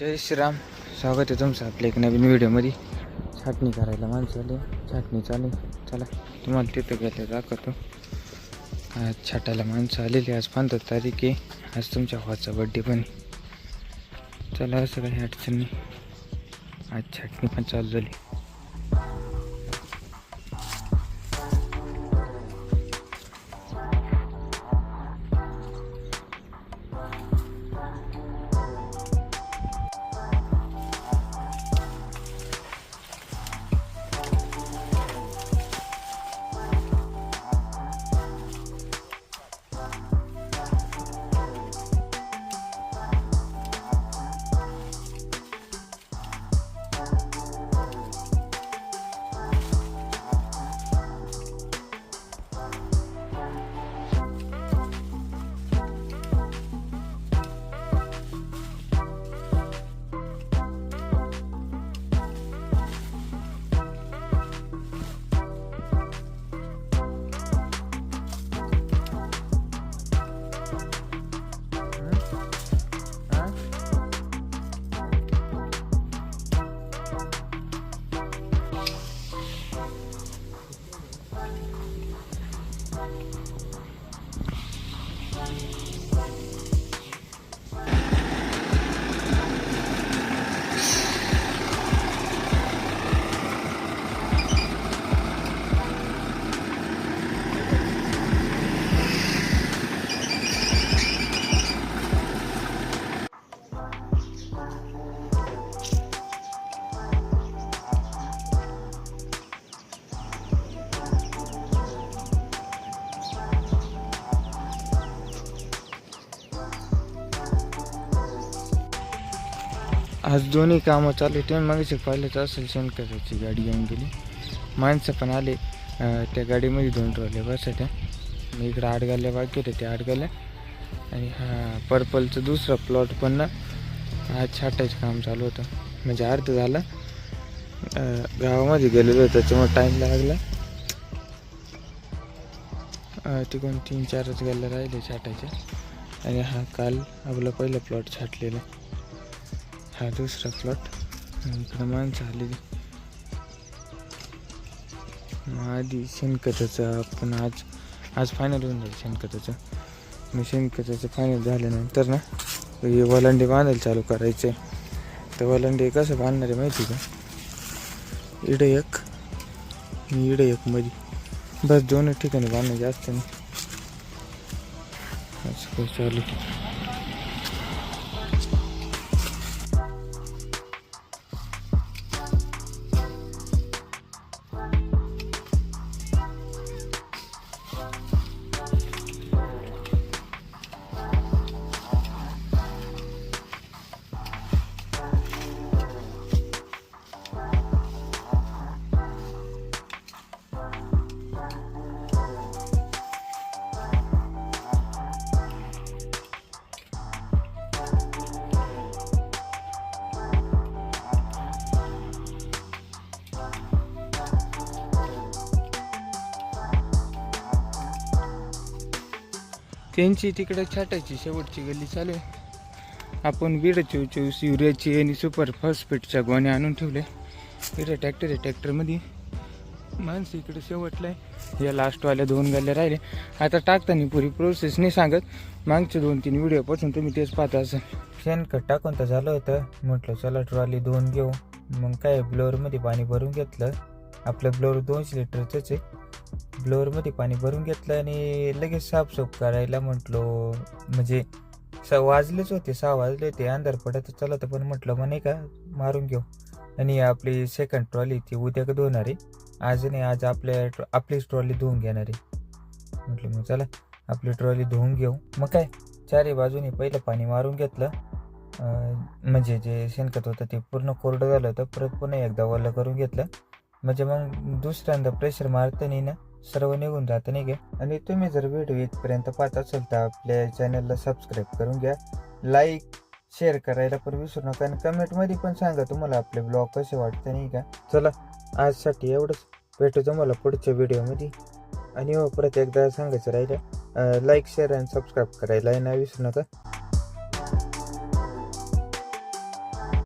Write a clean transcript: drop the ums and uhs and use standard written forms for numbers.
जय श्रीराम. स्वागत आहे तुमचं आपल्या एक नवीन व्हिडिओमध्ये. छाटणी करायला माणसं आली, छाटणी चालू. चला तुम्हाला तिथं गेलं दाखवतो. आज छाटायला माणसं आलेली. आज 15 तारीख आहे. आज तुमच्या भावाचा बड्डे पण आहे. चला असं काही अडचण नाही. आज छाटणी पण चालू झाली. आज दोन्ही कामं चालू होते. मग पाहिलंच असेल शेणखताची गाडी येऊन गेली. माणसं पण आले. त्या गाडीमध्ये 2 ट्रॉल्या बसत्या. मी इकडं 8 गाल्या बाकी होते, ते 8 गाल्या. आणि हा पर्पलचं दुसरा प्लॉट पण ना आज छाटायचं काम चालू होतं. म्हणजे अर्ध झालं. गावामध्ये गेलेलो होतं त्याच्यामुळे टाईम लागला. तिकडून 3-4च गाल्या राहिले छाटायचे. आणि हा काल आपला पहिला प्लॉट छाटलेला. हा दुसरा प्लॉट. इकडं माणसं आलेली. आधी शेणखताचं आपण आज फायनल होऊन जाईल शेणखताचं. मी शेणखताचं फायनल झाल्यानंतर ना हे वलांडे बांधायला चालू करायचे. तर वलांडे कसं बांधणार आहे माहिती का? इडं एक आणि इडं एक मध्ये, बस 2 ठिकाणी बांधणं, जास्त नाही. असं काही चालू. त्यांची तिकडे छाटायची शेवटची गल्ली चालू आहे. आपण बीड 24 युरियाची आणि सुपर फॉस्फेटच्या गोण्या आणून ठेवले. इकडे ट्रॅक्टर आहे, ट्रॅक्टरमध्ये माणसं इकडे शेवटला आहे. या लास्टवाल्या 2 गल्ल्या राहिले. आता टाकताना पुरी प्रोसेस नाही सांगत. मागच्या 2-3 व्हिडिओपासून तुम्ही तेच पाहता असाल. शेणखत टाकून तर झालं होतं. म्हटलं चला ट्रॉली 2 घेऊ. मग काय ब्लोअरमध्ये पाणी भरून घेतलं. आपलं ब्लोअर 200 लिटरचंच आहे. ब्लोअरमध्ये पाणी भरून घेतलं आणि लगेच साफसूफ करायला म्हटलो. म्हणजे 6 वाजलेच होते, 6 वाजले होते. अंधार पडत चला पण म्हटलं मग नाही का मारून घेऊ. आणि आपली सेकंड ट्रॉली ती उद्या का धुणार आहे. आज नाही, आज आपलीच ट्रॉली धुवून घेणार आहे. म्हटलं मग चला आपली ट्रॉली धुवून घेऊ. मग काय 4ही बाजूनी पहिलं पाणी मारून घेतलं. म्हणजे जे शेणखत होतं ते पूर्ण कोरडं झालं होतं. परत पुन्हा एकदा ओलं करून घेतलं. म्हणजे मग दुसऱ्यांदा प्रेशर मारतं नाही ना, सर्व निघून जातं नाही का. आणि तुम्ही जर व्हिडिओ इथपर्यंत पाहत असेल तर आपल्या चॅनलला सबस्क्राईब करून घ्या. लाईक शेअर करायला पण विसरू नका. आणि कमेंटमध्ये पण सांगा तुम्हाला आपले ब्लॉग कसे वाटते नाही का. चला आजसाठी एवढंच. भेटू तुम्हाला पुढच्या व्हिडिओमध्ये. आणि परत एकदा सांगायचं राहिलं, लाईक शेअर आणि सबस्क्राईब करायला नाही विसरू नका.